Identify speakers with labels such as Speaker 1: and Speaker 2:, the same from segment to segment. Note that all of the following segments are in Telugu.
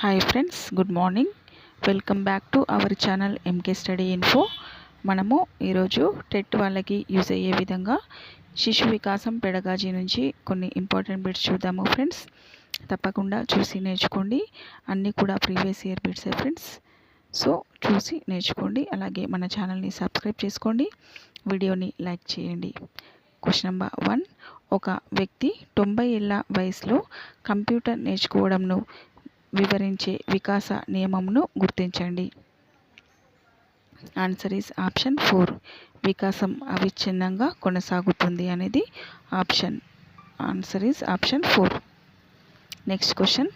Speaker 1: Hi friends, good morning. Welcome back to our channel MK study info. మనము ఈరోజు టెట్ వాళ్ళకి యూజ్ అయ్యే విధంగా శిశు వికాసం పెడగాజీ నుంచి కొన్ని ఇంపార్టెంట్ బిట్స్ చూద్దాము ఫ్రెండ్స్. తప్పకుండా చూసి నేర్చుకోండి. అన్నీ కూడా ప్రీవియస్ ఇయర్ బిట్సే ఫ్రెండ్స్. సో చూసి నేర్చుకోండి. అలాగే మన ఛానల్ని సబ్స్క్రైబ్ చేసుకోండి, వీడియోని లైక్ చేయండి. Question number 1. ఒక వ్యక్తి 90 ఏళ్ల వయసులో కంప్యూటర్ నేర్చుకోవడంను వివరించే వికాస నియమమును గుర్తించండి. Answer is option 4. వికాసం అవిచ్ఛిన్నంగా కొనసాగుతుంది అనేది option. Answer is option 4. Next question.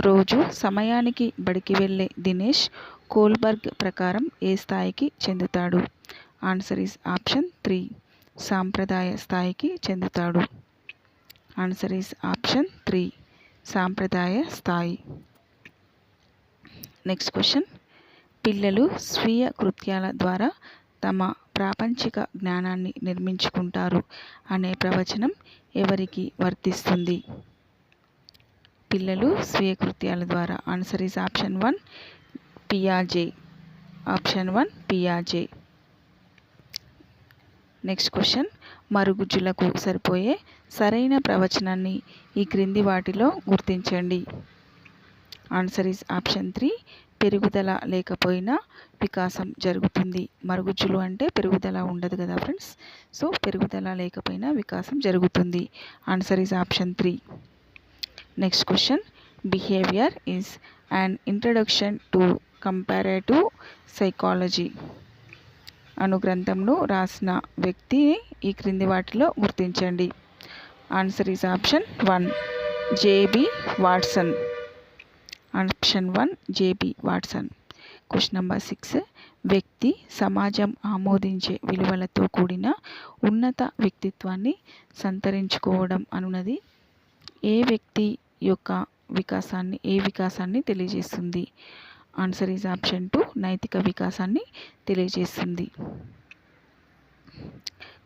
Speaker 1: రోజు సమయానికి బడికి వెళ్ళే దినేష్ కోల్బర్గ్ ప్రకారం ఏ స్థాయికి చెందుతాడు? Answer is option 3. సాంప్రదాయ స్థాయికి చెందుతాడు. Answer is option 3. సాంప్రదాయ స్థాయి. Next question. పిల్లలు స్వీయ కృత్యాల ద్వారా తమ ప్రాపంచిక జ్ఞానాన్ని నిర్మించుకుంటారు అనే ప్రవచనం ఎవరికి వర్తిస్తుంది? పిల్లలు స్వీయ కృత్యాల ద్వారా. Answer is option 1. పియాజే. ఆప్షన్ 1 పియాజే. Next question. మరుగుజ్జులకు సరిపోయే సరైన ప్రవచనాన్ని ఈ క్రింది వాటిలో గుర్తించండి. Answer is option 3. పెరుగుదల లేకపోయినా వికాసం జరుగుతుంది. మరుగుజ్జులు అంటే పెరుగుదల ఉండదు కదా ఫ్రెండ్స్. సో పెరుగుదల లేకపోయినా వికాసం జరుగుతుంది. Answer is option 3. Next question. Behaviour is an introduction to comparative psychology అను గ్రంథంను రాసిన వ్యక్తి ఈ క్రింది వాటిలో గుర్తించండి. Answer is option 1. J B Watson. Option 1 J B Watson. Question number 6. వ్యక్తి సమాజం ఆమోదించే విలువలతో కూడిన ఉన్నత వ్యక్తిత్వాన్ని సంతరించుకోవడం అనున్నది ఏ వ్యక్తి యొక్క వికాసాన్ని తెలియజేస్తుంది? Answer is option 2. నైతిక వికాసాన్ని తెలియజేస్తుంది.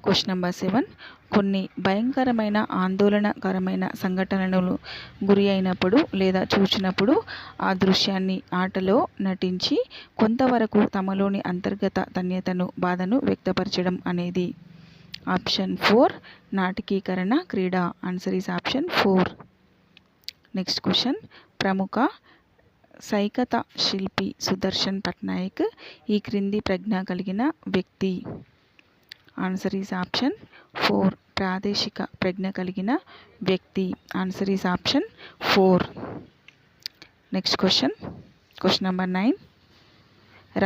Speaker 1: Question number 7. కొన్ని భయంకరమైన ఆందోళనకరమైన సంఘటనలు గురి అయినప్పుడు లేదా చూచినప్పుడు ఆ దృశ్యాన్ని ఆటలో నటించి కొంతవరకు తమలోని అంతర్గత ధన్యతను బాధను వ్యక్తపరచడం అనేది. ఆప్షన్ 4 నాటకీకరణ క్రీడ. Answer is option 4. Next question. ప్రముఖ సైకత శిల్పి సుదర్శన్ పట్నాయక్ ఈ క్రింది ప్రజ్ఞ కలిగిన వ్యక్తి. Answer is option 4. ప్రాదేశిక ప్రజ్ఞ కలిగిన వ్యక్తి. Answer is option 4. Next question. Question number 9.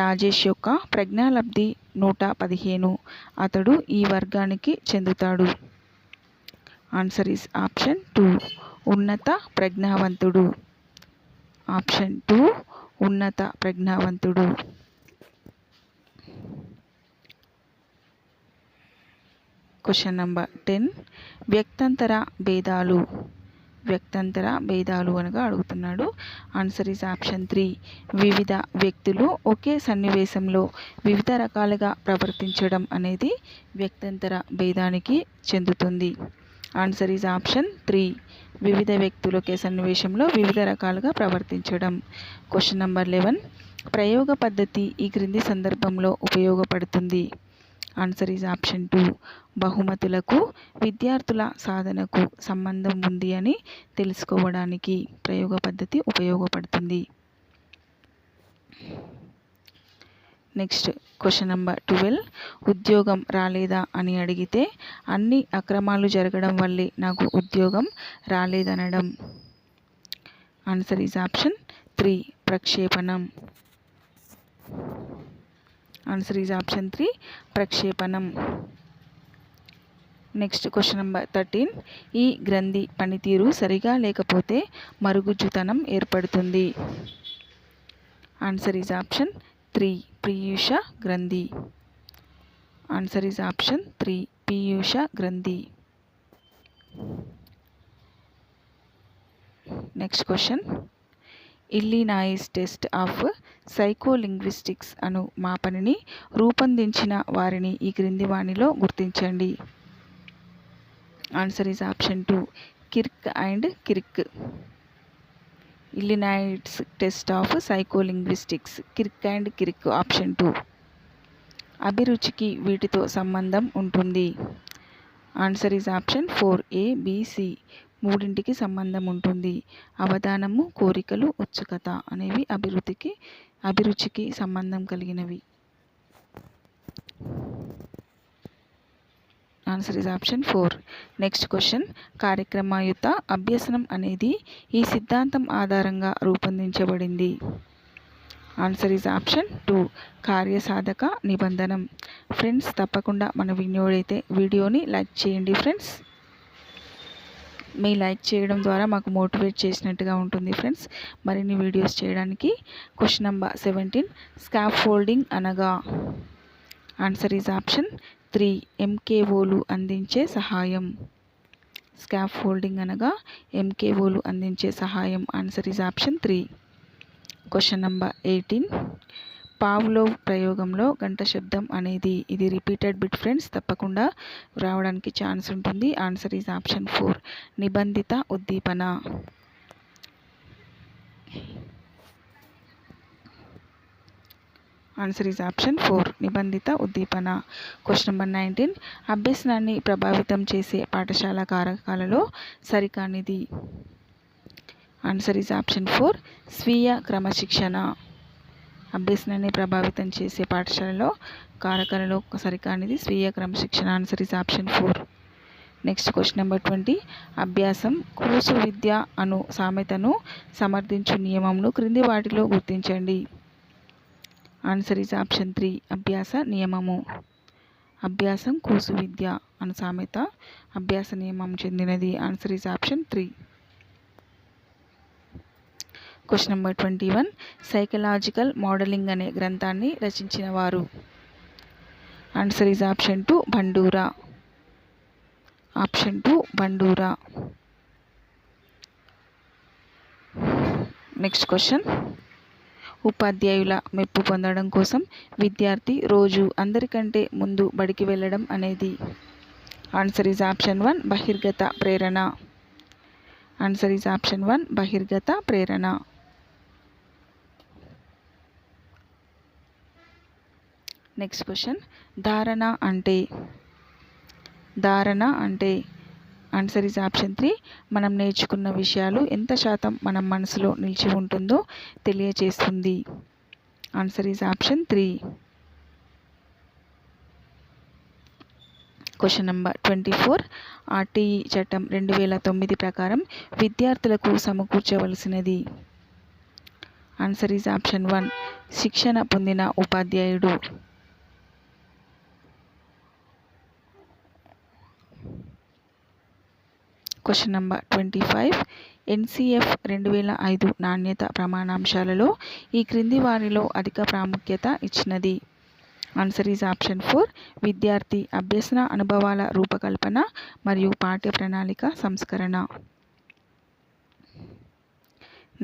Speaker 1: Rajesh యొక్క ప్రజ్ఞాలబ్ధి 115. అతడు ఈ వర్గానికి చెందుతాడు. Answer is option 2. ఉన్నత ప్రజ్ఞావంతుడు. ఆప్షన్ 2 ఉన్నత ప్రజ్ఞావంతుడు. Question number 10. వ్యక్తంతర భేదాలు అనగా అడుగుతున్నాడు. Answer is option 3. వివిధ వ్యక్తులు ఒకే సన్నివేశంలో వివిధ రకాలుగా ప్రవర్తించడం అనేది వ్యక్తంతర భేదానికి చెందుతుంది. Answer is option 3. వివిధ వ్యక్తులు ఒకే సన్నివేశంలో వివిధ రకాలుగా ప్రవర్తించడం. Question number 11. ప్రయోగ పద్ధతి ఈ క్రింది సందర్భంలో ఉపయోగపడుతుంది. Answer is option 2. బహుమతులకు విద్యార్థుల సాధనకు సంబంధం ఉంది అని తెలుసుకోవడానికి ప్రయోగ పద్ధతి ఉపయోగపడుతుంది. Next question number 12. ఉద్యోగం రాలేదా అని అడిగితే అన్ని అక్రమాలు జరగడం వల్లే నాకు ఉద్యోగం రాలేదనడం. Answer is option 3. ప్రక్షేపణం. Answer is option 3. ప్రక్షేపణం. Next question number 13. ఈ గ్రంథి పనితీరు సరిగా లేకపోతే మరుగుజ్జుతనం ఏర్పడుతుంది. Answer is option 3. పీయూష గ్రంథి. Answer is option 3. పీయూష గ్రంథి. Next question. Illinois test of psycholinguistics అను మాపనిని రూపొందించిన వారిని ఈ క్రింది వానిలో గుర్తించండి. Answer is option 2. Kirk and Kirk. Illinois test of psycholinguistics, Kirk and Kirk. Option 2. అభిరుచికి వీటితో సంబంధం ఉంటుంది. Answer is option 4, A, B, C. మూడింటికి సంబంధం ఉంటుంది. అవధానము, కోరికలు, ఉత్సుకత అనేవి అభిరుచికి సంబంధం కలిగినవి. Answer is option 4. Next question. కార్యక్రమయుత అభ్యసనం అనేది ఈ సిద్ధాంతం ఆధారంగా రూపొందించబడింది. ఆన్సర్ ఈజ్ ఆప్షన్ 2, కార్యసాధక నిబంధనం. ఫ్రెండ్స్, తప్పకుండా మన వీడియోని లైక్ చేయండి ఫ్రెండ్స్. మీ లైక్ చేయడం ద్వారా మాకు మోటివేట్ చేసినట్టుగా ఉంటుంది ఫ్రెండ్స్ మరిన్ని వీడియోస్ చేయడానికి. Question number 17. స్కాఫ్ ఫోల్డింగ్ అనగా? ఆన్సర్ ఈజ్ ఆప్షన్ 3, MKOలు అందించే సహాయం. స్కాఫ్ ఫోల్డింగ్ అనగా MKOలు అందించే సహాయం. Answer is option 3. Question number 18. Pavlov ప్రయోగంలో గంట శబ్దం అనేది ఇది రిపీటెడ్ బిట్ ఫ్రెండ్స్, తప్పకుండా రావడానికి ఛాన్స్ ఉంటుంది. ఆన్సర్ ఈజ్ ఆప్షన్ 4, నిబంధిత ఉద్దీపన. ఆన్సర్ ఈజ్ ఆప్షన్ 4, నిబంధిత ఉద్దీపన. Question number 19. అభ్యసనాన్ని ప్రభావితం చేసే పాఠశాల కారకాలలో సరికానిది. ఆన్సర్ ఈజ్ ఆప్షన్ 4, స్వీయ క్రమశిక్షణ. అభ్యసనాన్ని ప్రభావితం చేసే పాఠశాలలో కారకాలలో సరికానిది స్వీయ క్రమశిక్షణ. Answer is option 4. Next question number 20. అభ్యాసం కూసు విద్య అను సామెతను సమర్థించు నియమంను క్రింది వాటిలో గుర్తించండి. ఆన్సర్ ఈజ్ ఆప్షన్ 3, అభ్యాస నియమము. అభ్యాసం కూసు విద్య అను సామెత అభ్యాస నియమం చెందినది. Answer is option 3. Question number 21. Psychological modelling అనే గ్రంథాన్ని రచించిన వారు. Answer is option 2, Bandura. Option 2, Bandura. Next question. ఉపాధ్యాయుల మెప్పు పొందడం కోసం విద్యార్థి రోజు అందరికంటే ముందు బడికి వెళ్ళడం అనేది. ఆన్సర్ ఈజ్ ఆప్షన్ 1, బహిర్గత ప్రేరణ. ఆన్సర్ ఈజ్ ఆప్షన్ 1, బహిర్గత ప్రేరణ. Next question. ధారణ అంటే ఆన్సర్ ఈజ్ ఆప్షన్ 3, మనం నేర్చుకున్న విషయాలు ఎంత శాతం మన మనసులో నిలిచి ఉంటుందో తెలియచేస్తుంది. Answer is option 3. Question number 24. RTE చట్టం 2009 ప్రకారం విద్యార్థులకు సమకూర్చవలసినది. ఆన్సర్ ఈజ్ ఆప్షన్ 1, శిక్షణ పొందిన ఉపాధ్యాయుడు. Question number 25. NCF 2005 నాణ్యత ప్రమాణాంశాలలో ఈ క్రింది వారిలో అధిక ప్రాముఖ్యత ఇచ్చినది. ఆన్సర్ ఈజ్ ఆప్షన్ 4, విద్యార్థి అభ్యసన అనుభవాల రూపకల్పన మరియు పాఠ్య ప్రణాళిక సంస్కరణ.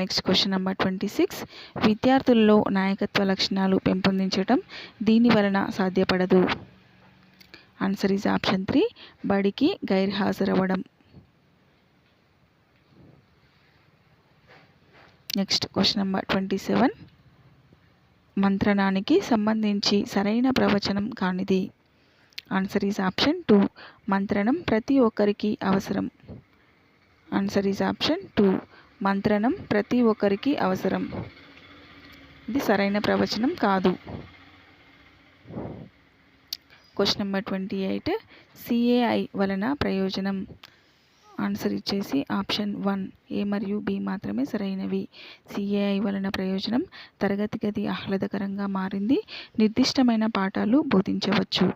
Speaker 1: Next question number 26. విద్యార్థుల్లో నాయకత్వ లక్షణాలు పెంపొందించడం దీని వలన సాధ్యపడదు. ఆన్సర్ ఈజ్ ఆప్షన్ 3, బడికి గైర్హాజరవ్వడం. Next question number 27. మంత్రణానికి సంబంధించి సరైన ప్రవచనం కానిది. ఆన్సర్ ఈజ్ ఆప్షన్ 2, మంత్రణం ప్రతి ఒక్కరికి అవసరం. ఆన్సర్ ఈజ్ ఆప్షన్ 2, మంత్రణం ప్రతి ఒక్కరికి అవసరం. ఇది సరైన ప్రవచనం కాదు. Question number 28. CAI వలన ప్రయోజనం. ఆన్సర్ ఇచ్చేసి ఆప్షన్ 1, A మరియు B మాత్రమే సరైనవి. CAI వలన ప్రయోజనం తరగతి గది ఆహ్లాదకరంగా మారింది, నిర్దిష్టమైన పాఠాలు బోధించవచ్చు.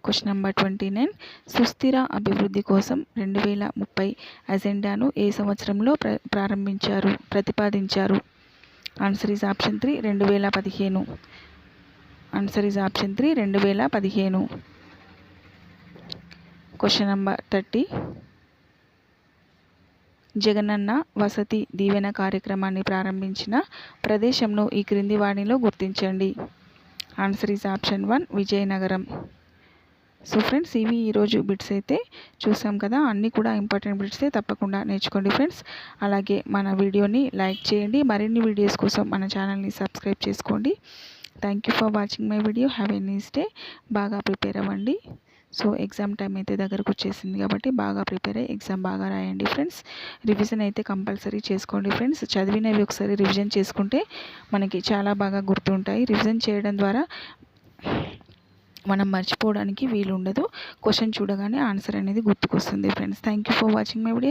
Speaker 1: Question number 29. సుస్థిర అభివృద్ధి కోసం 2030 అజెండాను ఏ సంవత్సరంలో ప్రతిపాదించారు. Answer is option 3, 2015. Answer is option 3, 2015. Question number 30. Jagananna Vasathi Deevena కార్యక్రమాన్ని ప్రారంభించిన ప్రదేశంను ఈ క్రింది వాటిలో గుర్తించండి. Answer is option 1, Vizianagaram. So friends, ఇవి ఈరోజు బిట్స్ అయితే చూసాం కదా. అన్నీ కూడా ఇంపార్టెంట్ బిట్సే, తప్పకుండా నేర్చుకోండి ఫ్రెండ్స్. అలాగే మన వీడియోని లైక్ చేయండి. మరిన్ని వీడియోస్ కోసం మన ఛానల్ని సబ్స్క్రైబ్ చేసుకోండి. Thank you for watching my video. Have a nice day. బాగా ప్రిపేర్ అవ్వండి. సో ఎగ్జామ్ టైం అయితే దగ్గరకు వచ్చేసింది కాబట్టి బాగా ప్రిపేర్ అయ్యి ఎగ్జామ్ బాగా రాయండి ఫ్రెండ్స్. రివిజన్ అయితే కంపల్సరీ చేసుకోండి ఫ్రెండ్స్. చదివినవి ఒకసారి రివిజన్ చేసుకుంటే మనకి చాలా బాగా గుర్తుంటాయి. రివిజన్ చేయడం ద్వారా మనం మర్చిపోవడానికి వీలు ఉండదు. క్వశ్చన్ చూడగానే ఆన్సర్ అనేది గుర్తుకొస్తుంది friends. Thank you for watching my video.